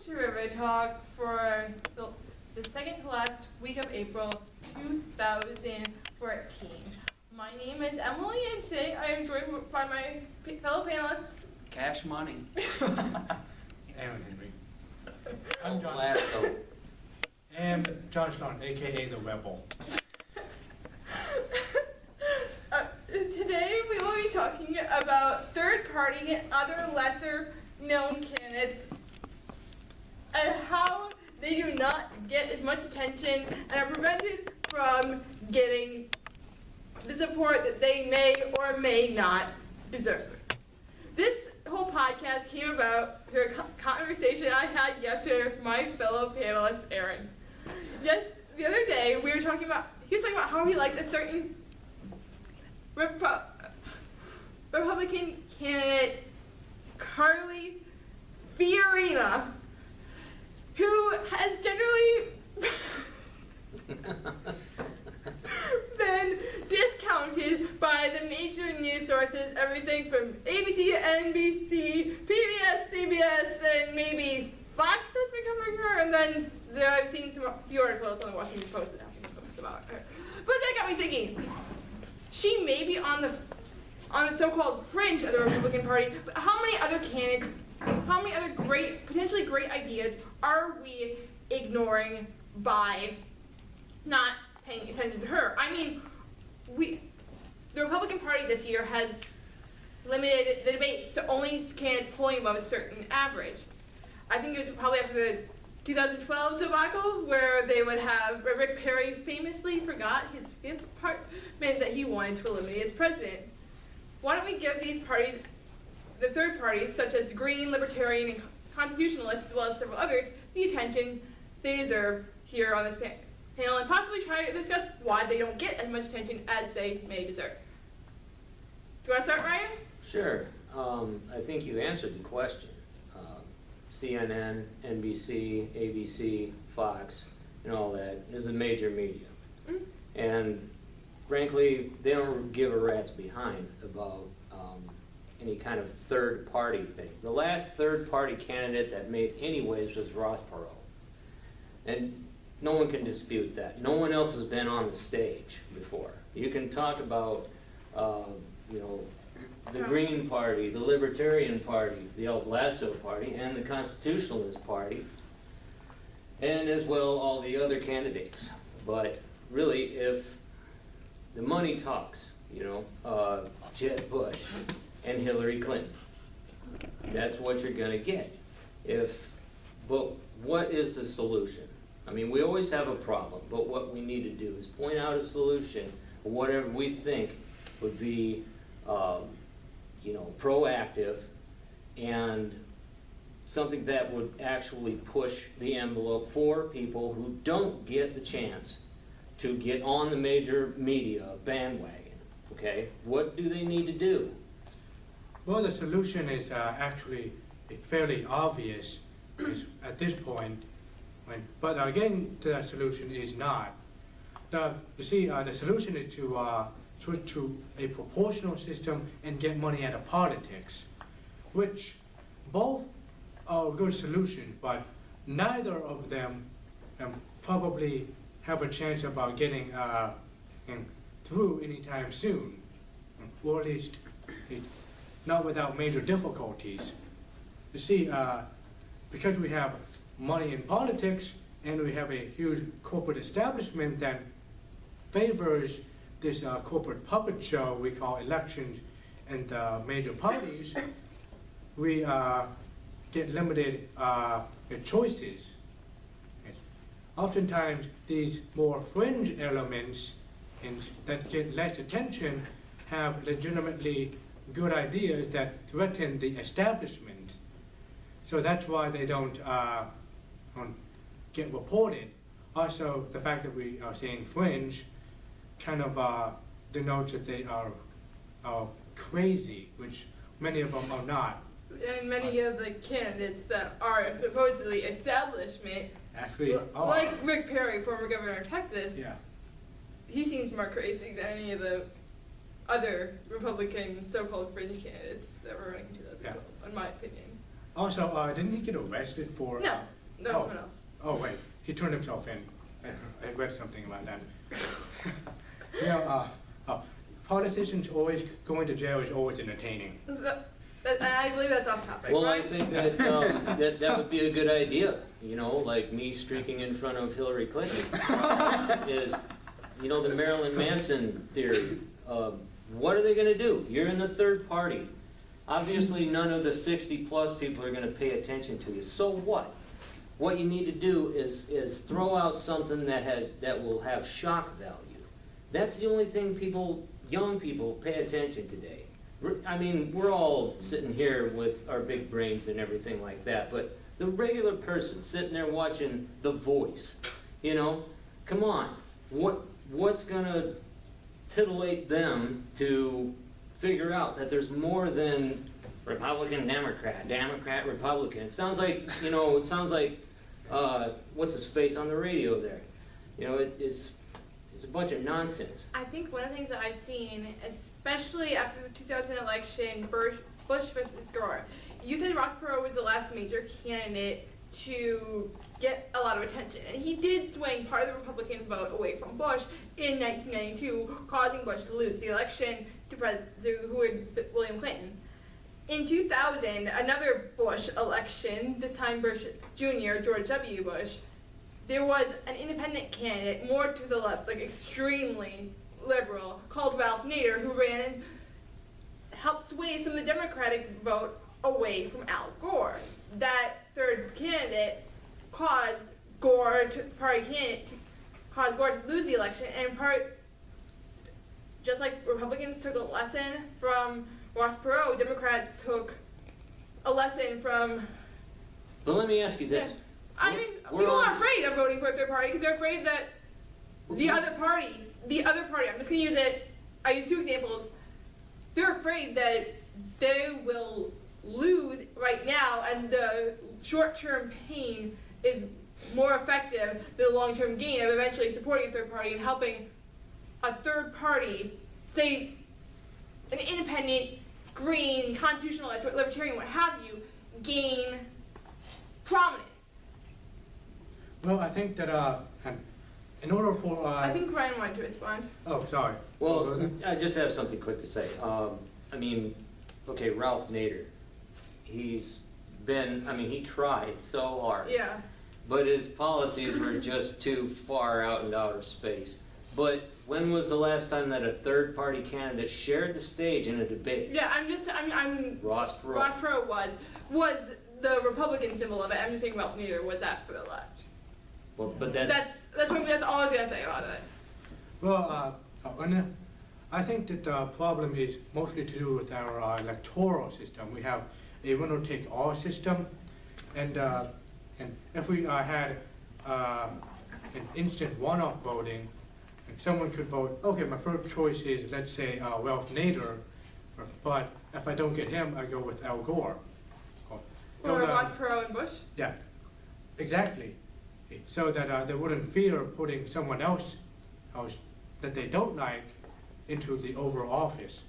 to River Talk for the second to last week of April 2014. My name is Emily, and today I am joined by my fellow panelists. Cash money. Aaron Henry. I'm John. And John Schluns, aka the Rebel. Today we will be talking about third-party and other lesser-known candidates and how they do not get as much attention and are prevented from getting the support that they may or may not deserve. This whole podcast came about through a conversation I had yesterday with my fellow panelist, Aaron. Yes, the other day he was talking about how he likes a certain Republican candidate, Carly Fiorina, who has generally been discounted by the major news sources, everything from ABC, NBC, PBS, CBS, and maybe Fox has been covering her, and then I've seen a few articles on the Washington Post and Huffington Post about her. But that got me thinking, she may be on the so-called fringe of the Republican Party, but how many other candidates, how many other potentially great ideas are we ignoring by not paying attention to her? I mean, the Republican Party this year has limited the debates to only candidates polling above a certain average. I think it was probably after the 2012 debacle where they would have, where Rick Perry famously forgot his fifth part meant that he wanted to eliminate as president. Why don't we give these parties, the third parties, such as Green, Libertarian, and Constitutionalists, as well as several others, the attention they deserve here on this panel, and possibly try to discuss why they don't get as much attention as they may deserve. Do you want to start, Ryan? Sure. I think you answered the question. CNN, NBC, ABC, Fox, and all that is the major media. Mm-hmm. And frankly, they don't give a rat's behind about any kind of third-party thing. The last third-party candidate that made any waves was Ross Perot. And no one can dispute that. No one else has been on the stage before. You can talk about, the Green Party, the Libertarian Party, the El Blasio Party, and the Constitutionalist Party, and as well all the other candidates. But really, if the money talks, Jeb Bush and Hillary Clinton, that's what you're going to get. But what is the solution? I mean, we always have a problem, but what we need to do is point out a solution, whatever we think would be proactive and something that would actually push the envelope for people who don't get the chance to get on the major media bandwagon, okay? What do they need to do? Well, the solution is actually fairly obvious at this point, but getting to that solution is not. The solution is to switch to a proportional system and get money out of politics, which both are good solutions, but neither of them probably have a chance about getting through anytime soon, or at least not without major difficulties. You see, because we have money in politics and we have a huge corporate establishment that favors this corporate puppet show we call elections and major parties, we get limited choices. Oftentimes, these more fringe elements that get less attention have legitimately good ideas that threaten the establishment. So that's why they don't get reported. Also, the fact that we are saying fringe kind of denotes that they are crazy, which many of them are not. And many of the candidates that are supposedly establishment, actually are. Like Rick Perry, former governor of Texas, yeah, he seems more crazy than any of the other Republican so-called fringe candidates that were running in 2012, in my opinion. Also, didn't he get arrested for No. No, Oh. someone else. Oh, wait, he turned himself in. I read something about that. You know, politicians always going to jail is always entertaining. I believe that's off topic. Well, I right? think that, that would be a good idea, you know, like me streaking in front of Hillary Clinton is, you know, the Marilyn Manson theory. What are they gonna do? You're in the third party. Obviously, none of the 60+ people are gonna pay attention to you. So what? What you need to do is throw out something that will have shock value. That's the only thing young people pay attention today. I mean, we're all sitting here with our big brains and everything like that, but the regular person sitting there watching The Voice, you know, come on, what's gonna titillate them to figure out that there's more than Republican, Democrat, Democrat, Republican? It sounds like, you know, what's his face on the radio there? You know, it's a bunch of nonsense. I think one of the things that I've seen, especially after the 2000 election, Bush versus Gore, you said Ross Perot was the last major candidate to get a lot of attention. And he did swing part of the Republican vote away from Bush in 1992, causing Bush to lose the election to William Clinton. In 2000, another Bush election, this time Bush Jr., George W. Bush, there was an independent candidate, more to the left, like extremely liberal, called Ralph Nader, who ran and helped sway some of the Democratic vote away from Al Gore. That third candidate caused Gore to lose the election, and in part, just like Republicans took a lesson from Ross Perot, Democrats took a lesson from... But let me ask you this. Yeah. I mean, people are afraid of voting for a third party because they're afraid that the other party, I'm just going to use it, I use two examples, they're afraid that they will lose right now and the short-term pain is more effective than the long-term gain of eventually supporting a third party and helping a third party, say an independent, green, constitutionalist, libertarian, what have you, gain prominence. Well, I think that in order for... I think Ryan wanted to respond. Oh, sorry. Well, I just have something quick to say. I mean, okay, Ralph Nader, he tried so hard. Yeah. But his policies were just too far out into outer space. But when was the last time that a third-party candidate shared the stage in a debate? Yeah, Ross Perot. Ross Perot was the Republican symbol of it. I'm just saying Ralph Nader was that for the left. Well, but That's all I was gonna say about it. Well, I think that the problem is mostly to do with our electoral system. We have a winner-take-all system, and if we had an instant one-off voting, and someone could vote, okay, my first choice is, let's say, Ralph Nader, but if I don't get him, I go with Al Gore. Or Ross Perot and Bush? Yeah, exactly. So that they wouldn't fear putting someone else that they don't like into the Oval Office.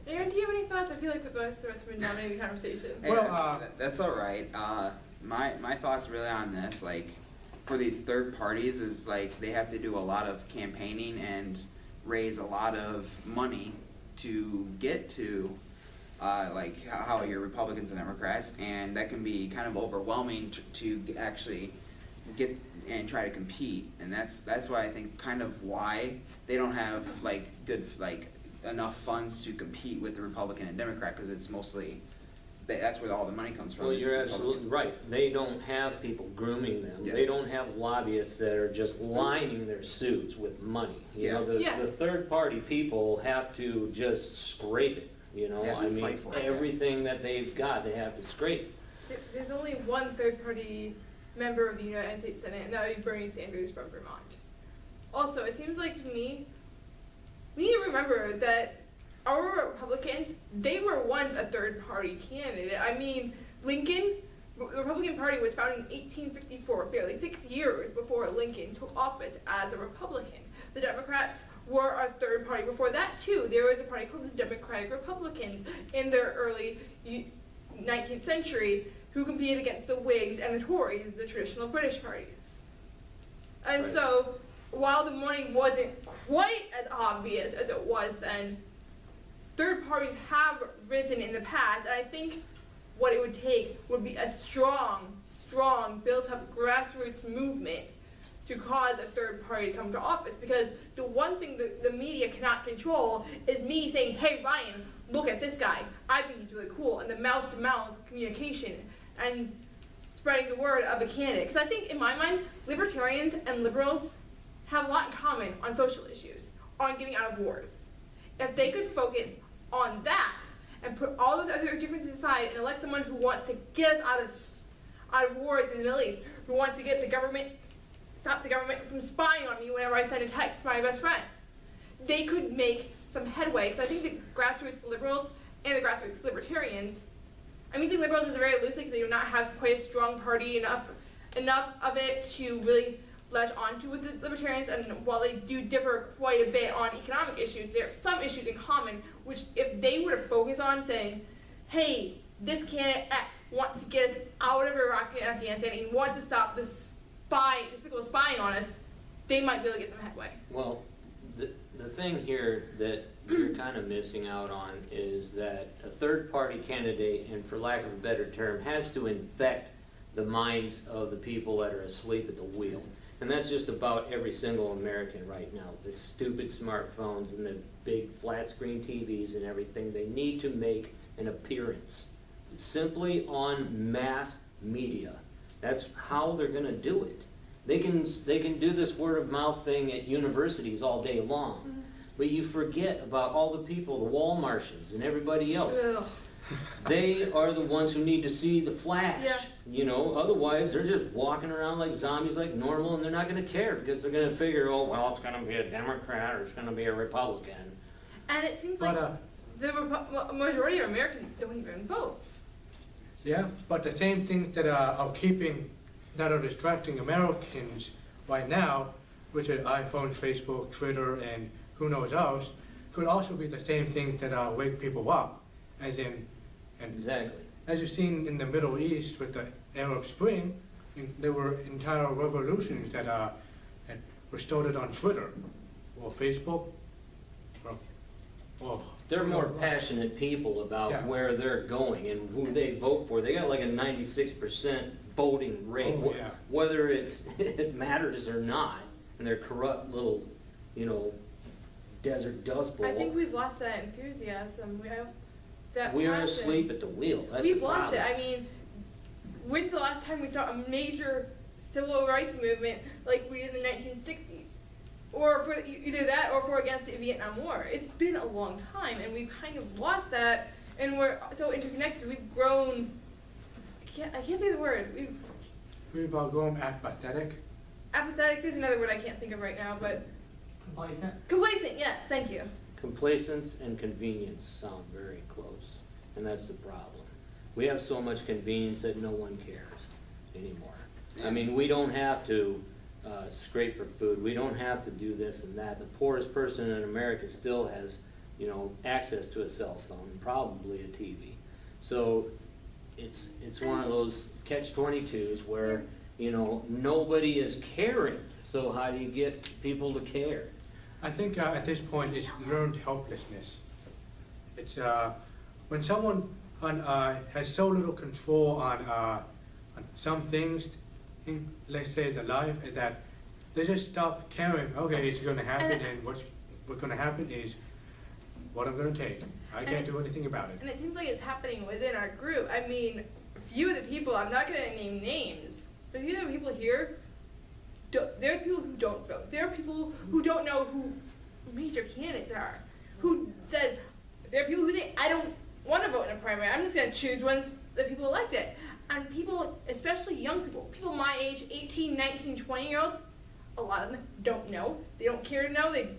Aaron, do you have any thoughts? I feel like the rest of us have been dominating the conversation. Well, that's all right. My thoughts really on this, like, for these third parties is like they have to do a lot of campaigning and raise a lot of money to get to like how you're Republicans and Democrats, and that can be kind of overwhelming to actually get and try to compete, and that's why I think kind of why they don't have like good enough funds to compete with the Republican and Democrat, because it's mostly that's where all the money comes from. Well, you're absolutely right. They don't have people grooming them. Yes. They don't have lobbyists that are just lining their suits with money. You know, the third party people have to just scrape it. You know, I mean, everything that they've got, they have to scrape. There's only one third party member of the United States Senate, and that would be Bernie Sanders from Vermont. Also, it seems like to me, we need to remember that our Republicans, they were once a third party candidate. I mean, Lincoln, the Republican Party was founded in 1854, barely 6 years before Lincoln took office as a Republican. The Democrats were a third party. Before that, too, there was a party called the Democratic Republicans in the early 19th century. who competed against the Whigs and the Tories, the traditional British parties. And Right. so, while the money wasn't quite as obvious as it was then, third parties have risen in the past, and I think what it would take would be a strong, built-up grassroots movement to cause a third party to come to office. Because the one thing the media cannot control is me saying, hey Ryan, look at this guy, I think he's really cool, and the mouth-to-mouth communication, and spreading the word of a candidate. Because I think, in my mind, libertarians and liberals have a lot in common on social issues, on getting out of wars. If they could focus on that and put all of the other differences aside and elect someone who wants to get us out of wars in the Middle East, who wants to get stop the government from spying on me whenever I send a text to my best friend, they could make some headway. Because I think the grassroots liberals and the grassroots libertarians, I'm using liberals as very loosely because they do not have quite a strong party, enough of it to really latch onto with the libertarians, and while they do differ quite a bit on economic issues, there are some issues in common, which if they were to focus on saying, hey, this candidate X wants to get us out of Iraq and Afghanistan, and he wants to stop this people spying on us, they might be able to get some headway. Well, the thing here that you're kind of missing out on is that a third-party candidate, and for lack of a better term, has to infect the minds of the people that are asleep at the wheel. And that's just about every single American right now. With their stupid smartphones and the big flat-screen TVs and everything, they need to make an appearance simply on mass media. That's how they're going to do it. They can do this word-of-mouth thing at universities all day long, but you forget about all the people, the wall Martians and everybody else. Ugh. They are the ones who need to see the flash. Yeah. You know, otherwise they're just walking around like zombies, like normal, and they're not going to care because they're going to figure, oh, well, it's going to be a Democrat or it's going to be a Republican. And it seems like the majority of Americans don't even vote. Yeah, but the same things that are distracting Americans right now, which are iPhones, Facebook, Twitter, and who knows else, could also be the same things that wake people up, as in, and Exactly. as you've seen in the Middle East with the Arab Spring, there were entire revolutions that were started on Twitter or Facebook. Or They're more passionate people about Yeah. where they're going and who they vote for. They got like a 96% voting rate, Oh, yeah. whether it matters or not. And they're corrupt little, desert dust bowl. I think we've lost that enthusiasm. We are asleep at the wheel. That's We've the lost it. problem. I mean, when's the last time we saw a major civil rights movement like we did in the 1960s? Or for either that or for against the Vietnam War. It's been a long time, and we've kind of lost that, and we're so interconnected. We've grown. I can't say the word. we've grown apathetic. Apathetic. There's another word I can't think of right now, but Complacent? complacent. Yes, thank you. Complacence and convenience sound very close, and that's the problem. We have so much convenience that no one cares anymore. I mean, we don't have to scrape for food. We don't have to do this and that. The poorest person in America still has, access to a cell phone and probably a TV. So it's one of those catch-22s where, nobody is caring. So how do you get people to care? I think at this point it's learned helplessness. It's when someone has so little control on some things, let's say the life, that they just stop caring. Okay, it's going to happen, and what's going to happen is what I'm going to take. I can't do anything about it. And it seems like it's happening within our group. I mean, a few of the people, I'm not going to name names, but a few of the people here, there's people who don't vote. There are people who don't know who major candidates are, who said, there are people who say, I don't want to vote in a primary. I'm just going to choose ones that people elected. And people, especially young people my age, 18, 19, 20-year-olds, a lot of them don't know. They don't care to know. It's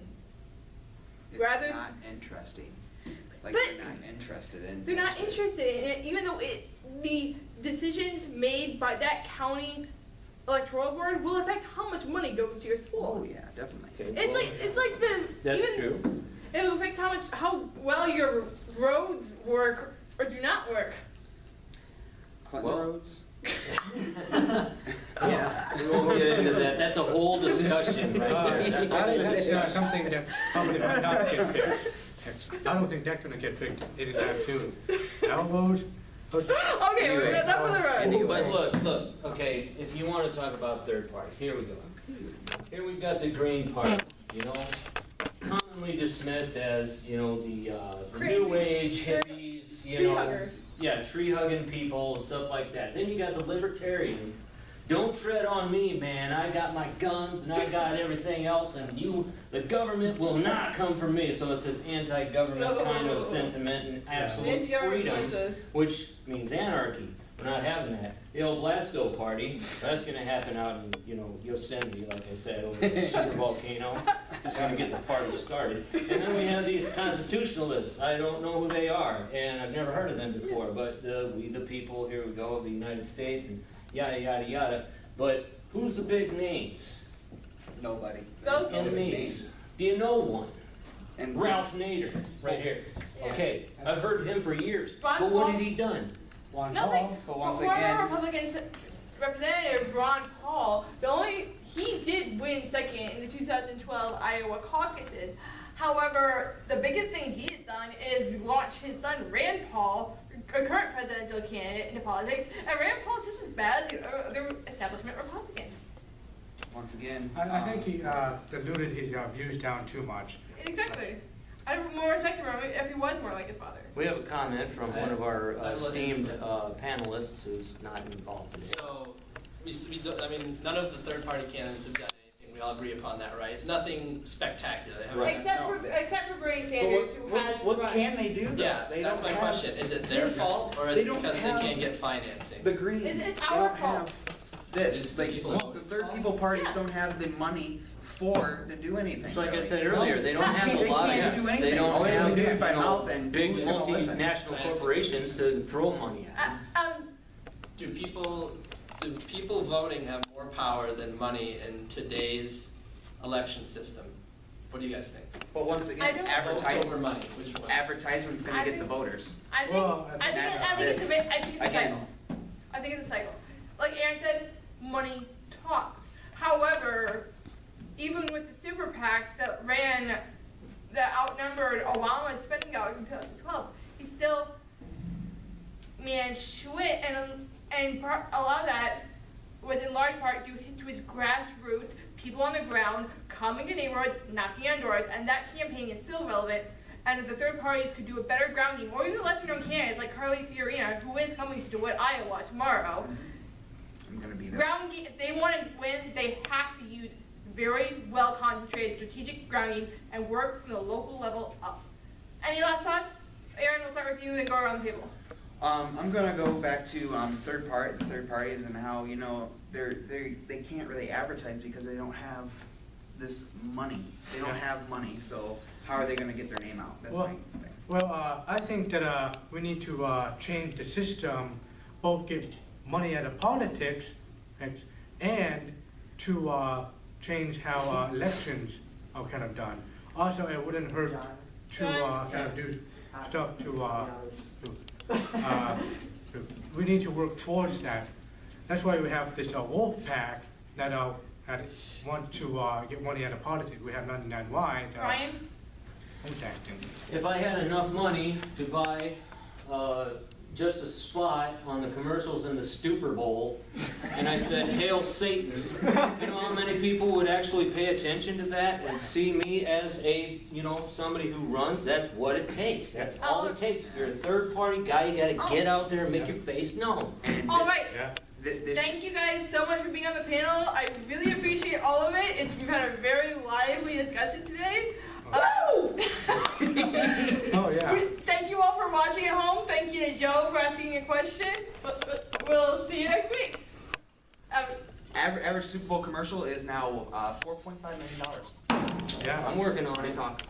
not interesting. Like, But they're not interested in they're not interested in it, even though the decisions made by that county electoral board will affect how much money goes to your schools. Oh, yeah, definitely. Okay, It's like the That's even true. it affects how well your roads work or do not work. Clinton Well- roads? Yeah, we won't get into that. That's a whole discussion right there. That's a whole That's discussion. something that probably might not get fixed. I don't think that's gonna get fixed anytime soon. Elbows, Okay, we're Anyway. enough of the road. Anyway. But look, okay, if you want to talk about third parties, here we go. Here we've got the Green Party, you know, commonly dismissed as, you know, the new age hippies, you Tree know. huggers. Yeah, tree hugging people and stuff like that. Then you got the Libertarians. Don't tread on me, man. I got my guns and I got everything else, and the government will not come for me. So it's this anti-government kind of sentiment and absolute Anti-government freedom, voices. which means anarchy. We're not having that. The old Blasco party, that's gonna happen out in, you know, Yosemite, like I said, over the super volcano. It's gonna get the party started. And then we have these constitutionalists. I don't know who they are, and I've never heard of them before, but we the people, here we go, of the United States, and yada, yada, yada. But who's the big names? Nobody. Those There's no big Enemies. Do you know one? And Ralph Nader, right here. Okay, I've heard of him for years, Ron but what Paul? has he done? Nothing. But once Former again- Republican Representative Ron Paul, he did win second in the 2012 Iowa caucuses. However, the biggest thing he has done is launch his son Rand Paul, a current presidential candidate, into politics, and Rand Paul is just as bad as the establishment Republicans. Once again. I think he diluted his views down too much. Exactly. I'd have more respect for him if he was more like his father. We have a comment from one of our I would- esteemed panelists who's not involved today. So, I mean, none of the third-party candidates have done anything. We all agree upon that, right? Nothing spectacular. They haven't Right. done- Except for Bernie Sanders, who has What run. can they do though? Yeah, They that's don't my have question. Is it their this. fault, or is They it don't because they have can't get financing? The Green. It's they our don't fault. have this. It's the Like, people the voting. third people parties Yeah. don't have the money to do anything. So like I really. said earlier, they don't They have can't- a they lot can't of, do they anything. don't All they have, do is by you know, mouth, and big who's gonna listen? multinational corporations to throw money at. Do people voting have more power than money in today's election system? What do you guys think? But once I again, don't- Votes over advertisement, money, which one? advertisement's gonna I get the think- voters. I think, Well, I think, that's I think it's a this. bit, I think it's a Again. cycle. I think it's a cycle. Like Aaron said, money talks. However, even with the super PACs that outnumbered Obama's spending dollars in 2012, he still managed to win, and a lot of that was in large part due to his grassroots, people on the ground, coming to neighborhoods, knocking on doors, and that campaign is still relevant. And if the third parties could do a better grounding, or even lesser known candidates like Carly Fiorina, who is coming to DeWitt, Iowa tomorrow, I'm gonna be there. if they want to win, they have to use very well concentrated strategic grounding and work from the local level up. Any last thoughts? Aaron, we'll start with you and then go around the table. I'm gonna go back to third parties and how, you know, they can't really advertise because they don't have this money. They don't have money, so how are they gonna get their name out? That's my thing. Well, I think that we need to change the system, both give money out of politics, and to change how elections are kind of done. Also, it wouldn't hurt to kind of do stuff we need to work towards that. That's why we have this wolf pack that want to get money out of politics. We have 99 Wide Ryan? protesting. If I had enough money to buy just a spot on the commercials in the Super Bowl, and I said, "Hail Satan," you know how many people would actually pay attention to that and see me as a, you know, somebody who runs? That's what it takes. That's all it takes. If you're a third-party guy, you gotta get out there and make your face known. And All right. Yeah. Thank you guys so much for being on the panel. I really appreciate all of it. We've had a very lively discussion today. Oh yeah. Thank you all for watching at home. Thank you to Joe for asking a question. We'll see you next week. Average Super Bowl commercial is now $4.5 million. Yeah. I'm working on Money it. talks.